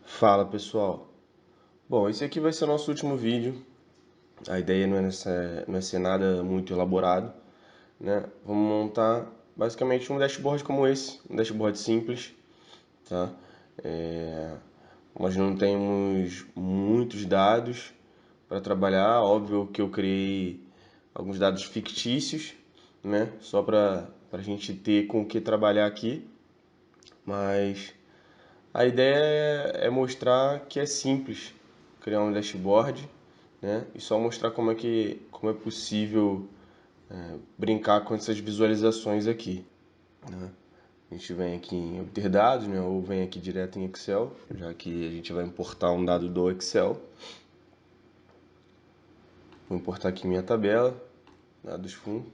Fala pessoal, bom, esse aqui vai ser o nosso último vídeo. A ideia não é ser nada muito elaborado, né? Vamos montar basicamente um dashboard como esse, um dashboard simples, tá? Nós não temos muitos dados para trabalhar, óbvio que eu criei alguns dados fictícios, né? Só para a gente ter com o que trabalhar aqui, mas a ideia é mostrar que é simples criar um dashboard, né? E só mostrar como é possível brincar com essas visualizações aqui, né? A gente vem aqui em obter dados, né? Ou vem aqui direto em Excel, já que a gente vai importar um dado do Excel. Vou importar aqui minha tabela, dados fundo.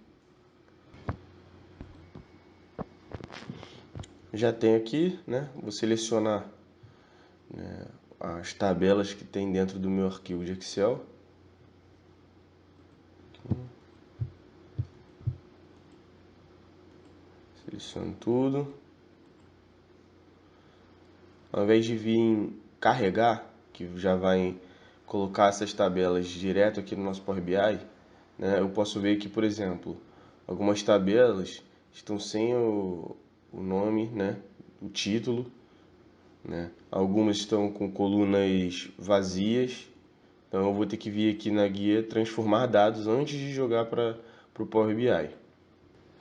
Já tenho aqui, né? Vou selecionar as tabelas que tem dentro do meu arquivo de Excel. Seleciono tudo. Ao invés de vir carregar, que já vai colocar essas tabelas direto aqui no nosso Power BI, né, eu posso ver que, por exemplo, algumas tabelas estão sem o nome, né, o título, né, algumas estão com colunas vazias, então eu vou ter que vir aqui na guia transformar dados antes de jogar para o Power BI.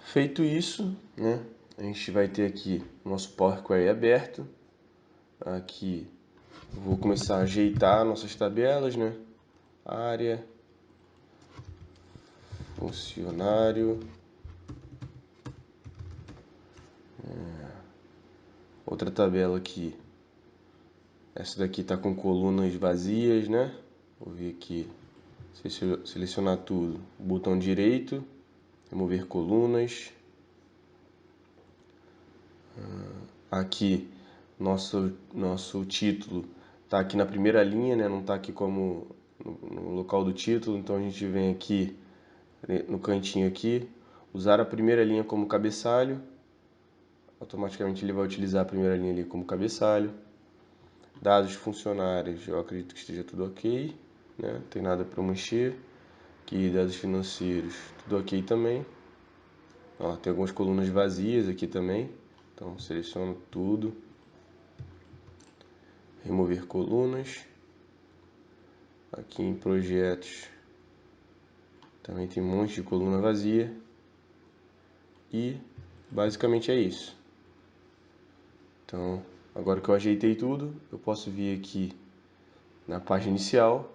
Feito isso, né, a gente vai ter aqui o nosso Power Query aberto. Aqui vou começar a ajeitar nossas tabelas, né? Área, funcionário, outra tabela aqui. Essa daqui está com colunas vazias, né? Vou vir aqui, selecionar tudo. Botão direito, remover colunas. Aqui, nosso título está aqui na primeira linha, né? Não está aqui como no local do título, então a gente vem aqui no cantinho aqui, usar a primeira linha como cabeçalho. Automaticamente ele vai utilizar a primeira linha ali como cabeçalho. Dados funcionários, eu acredito que esteja tudo ok, né? Não tem nada para mexer. Aqui, dados financeiros, tudo ok também. Ó, tem algumas colunas vazias aqui também, então seleciono tudo. Remover colunas. Aqui em projetos também tem um monte de coluna vazia. E basicamente é isso. Então, agora que eu ajeitei tudo, eu posso vir aqui na página inicial,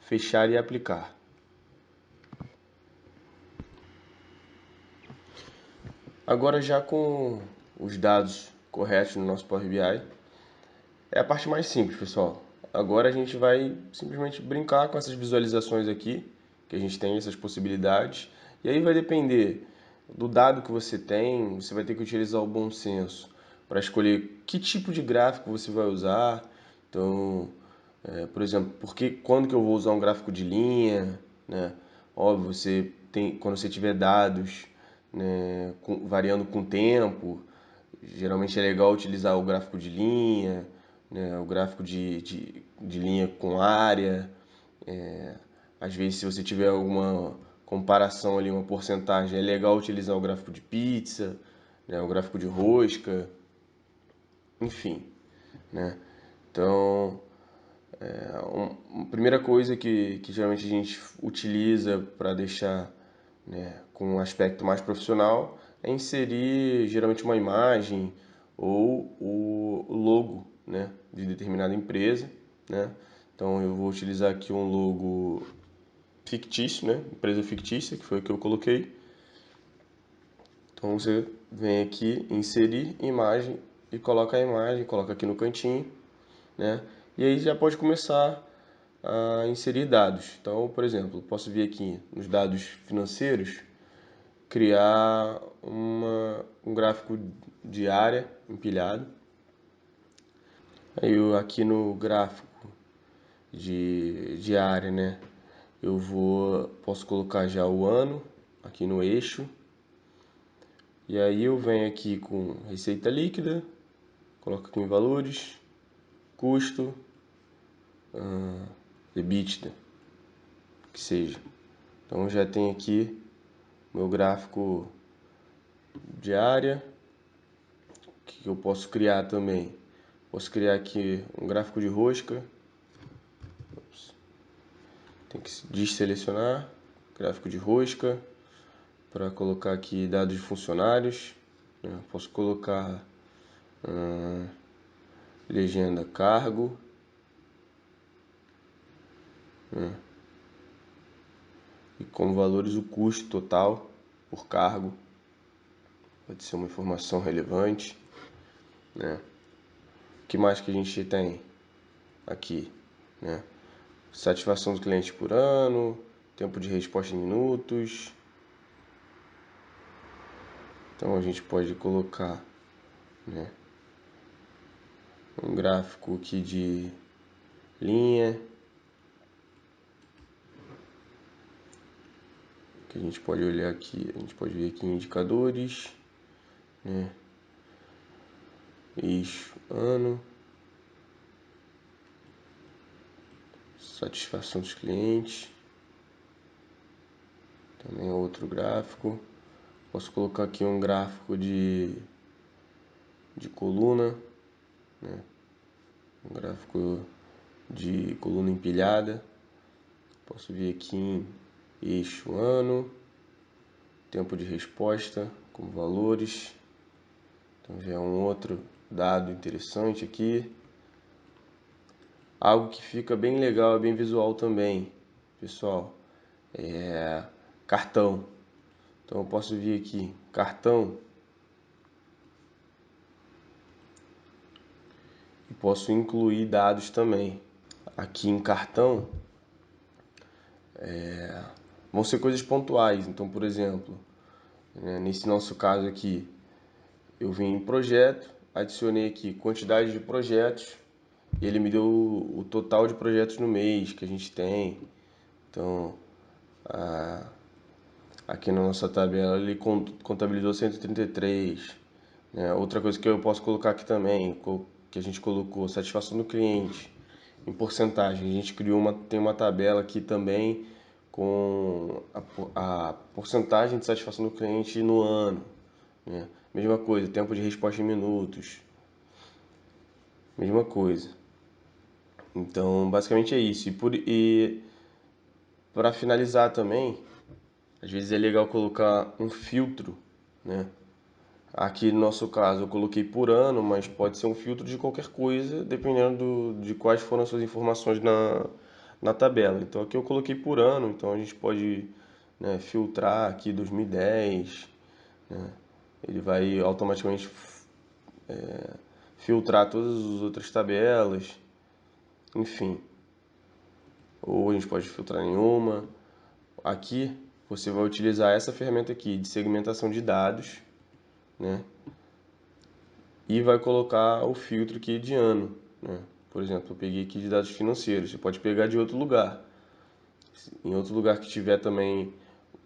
fechar e aplicar. Agora já com os dados corretos no nosso Power BI, é a parte mais simples, pessoal. Agora a gente vai simplesmente brincar com essas visualizações aqui, que a gente tem essas possibilidades, e aí vai depender do dado que você tem, você vai ter que utilizar o bom senso para escolher que tipo de gráfico você vai usar. Então, por exemplo, quando que eu vou usar um gráfico de linha, né? Óbvio, quando você tiver dados, né, variando com o tempo, geralmente é legal utilizar o gráfico de linha, né, o gráfico de linha com área. Às vezes, se você tiver alguma comparação ali, uma porcentagem, é legal utilizar o gráfico de pizza, né, o gráfico de rosca, enfim, né? Então, a primeira coisa que geralmente a gente utiliza para deixar, né, com um aspecto mais profissional é inserir geralmente uma imagem ou o logo, né, de determinada empresa, né? Então eu vou utilizar aqui um logo fictício, né, empresa fictícia, que foi o que eu coloquei. Então você vem aqui, inserir imagem e coloca a imagem, coloca aqui no cantinho, né? E aí já pode começar a inserir dados. Então, por exemplo, posso vir aqui nos dados financeiros, criar um gráfico de área empilhado. Aí aqui no gráfico de área, né? Posso colocar já o ano aqui no eixo. E aí eu venho aqui com receita líquida, coloco aqui em valores, custo, EBITDA, que seja. Então já tem aqui meu gráfico de área, que eu posso criar também. Posso criar aqui um gráfico de rosca. Tem que desselecionar, gráfico de rosca, para colocar aqui dados de funcionários. Posso colocar legenda cargo. E como valores o custo total por cargo. Pode ser uma informação relevante. O que mais que a gente tem aqui? Satisfação do cliente por ano, tempo de resposta em minutos. Então a gente pode colocar um gráfico aqui de linha, que a gente pode olhar aqui, a gente pode ver aqui em indicadores, eixo, ano, satisfação dos clientes, também é outro gráfico. Posso colocar aqui um gráfico de coluna, um gráfico de coluna empilhada. Posso vir aqui em eixo, ano, tempo de resposta como valores. Então já é um outro dado interessante aqui. Algo que fica bem legal, bem visual também, pessoal, é cartão. Então eu posso vir aqui, cartão, e posso incluir dados também. Aqui em cartão, vão ser coisas pontuais. Então, por exemplo, nesse nosso caso aqui, eu vim em projeto, adicionei aqui quantidade de projetos, e ele me deu o total de projetos no mês que a gente tem. Então, aqui na nossa tabela ele contabilizou 133. Outra coisa que eu posso colocar aqui também, que a gente colocou, satisfação do cliente em porcentagem. A gente tem uma tabela aqui também com a porcentagem de satisfação do cliente no ano. Mesma coisa, tempo de resposta em minutos. Mesma coisa. Então, basicamente é isso. E para finalizar também, às vezes é legal colocar um filtro, Aqui no nosso caso eu coloquei por ano, mas pode ser um filtro de qualquer coisa, dependendo de quais foram as suas informações na tabela. Então aqui eu coloquei por ano, então a gente pode filtrar aqui 2010, ele vai automaticamente filtrar todas as outras tabelas, enfim. Ou a gente pode filtrar nenhuma. Aqui você vai utilizar essa ferramenta aqui de segmentação de dados, e vai colocar o filtro aqui de ano, Por exemplo, eu peguei aqui de dados financeiros, você pode pegar de outro lugar. Em outro lugar que tiver também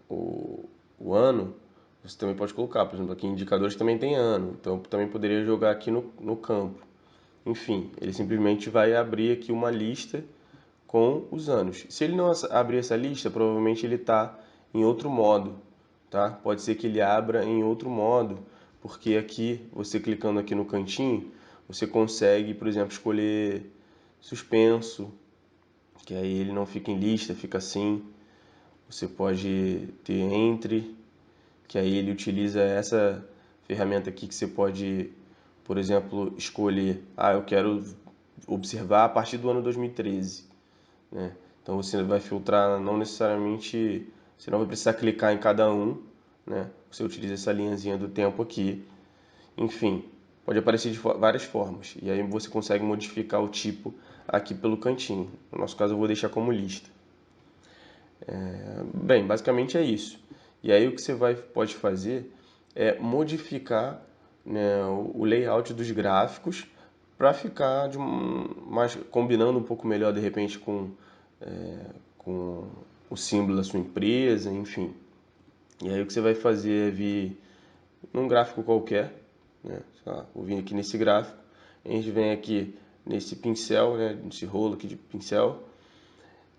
o ano, você também pode colocar. Por exemplo, aqui em indicadores também tem ano, então eu também poderia jogar aqui no campo. Enfim, ele simplesmente vai abrir aqui uma lista com os anos. Se ele não abrir essa lista, provavelmente ele está em outro modo, tá? Pode ser que ele abra em outro modo, porque aqui, você clicando aqui no cantinho, você consegue, por exemplo, escolher suspenso, que aí ele não fica em lista, fica assim. Você pode ter entre, que aí ele utiliza essa ferramenta aqui que você pode, por exemplo, escolher, eu quero observar a partir do ano 2013. Então você vai filtrar, não necessariamente, você não vai precisar clicar em cada um, Você utiliza essa linhazinha do tempo aqui. Enfim, pode aparecer de várias formas. E aí você consegue modificar o tipo aqui pelo cantinho. No nosso caso eu vou deixar como lista. Bem, basicamente é isso. E aí o que você pode fazer é modificar, o layout dos gráficos para ficar mais combinando um pouco melhor de repente com o símbolo da sua empresa, enfim. E aí o que você vai fazer é vir num gráfico qualquer, Sei lá, vou vir aqui nesse gráfico, a gente vem aqui nesse pincel, né, nesse rolo aqui de pincel,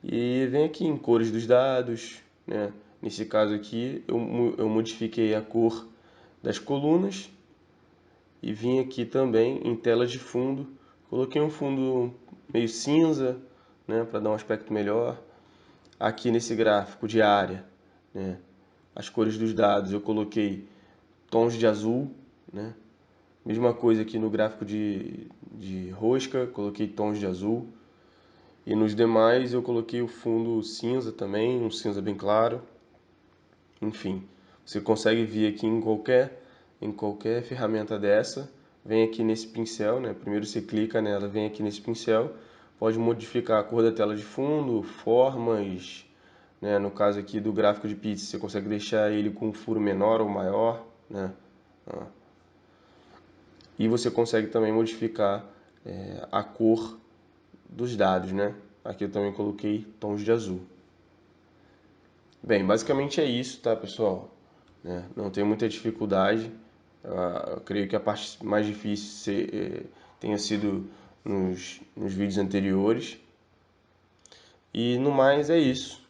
e vem aqui em cores dos dados, né? Nesse caso aqui eu modifiquei a cor das colunas e vim aqui também em tela de fundo, coloquei um fundo meio cinza, né, para dar um aspecto melhor. Aqui nesse gráfico de área, né, as cores dos dados eu coloquei tons de azul, né? Mesma coisa aqui no gráfico de rosca, coloquei tons de azul. E nos demais eu coloquei o fundo cinza também, um cinza bem claro. Enfim, você consegue vir aqui em qualquer ferramenta dessa, vem aqui nesse pincel, né? Primeiro você clica nela, vem aqui nesse pincel, pode modificar a cor da tela de fundo, formas, né? No caso aqui do gráfico de pizza, você consegue deixar ele com um furo menor ou maior, né? E você consegue também modificar a cor dos dados, né? Aqui eu também coloquei tons de azul. Bem, basicamente é isso, tá, pessoal? Não tem muita dificuldade. Eu creio que a parte mais difícil tenha sido nos vídeos anteriores. E no mais é isso.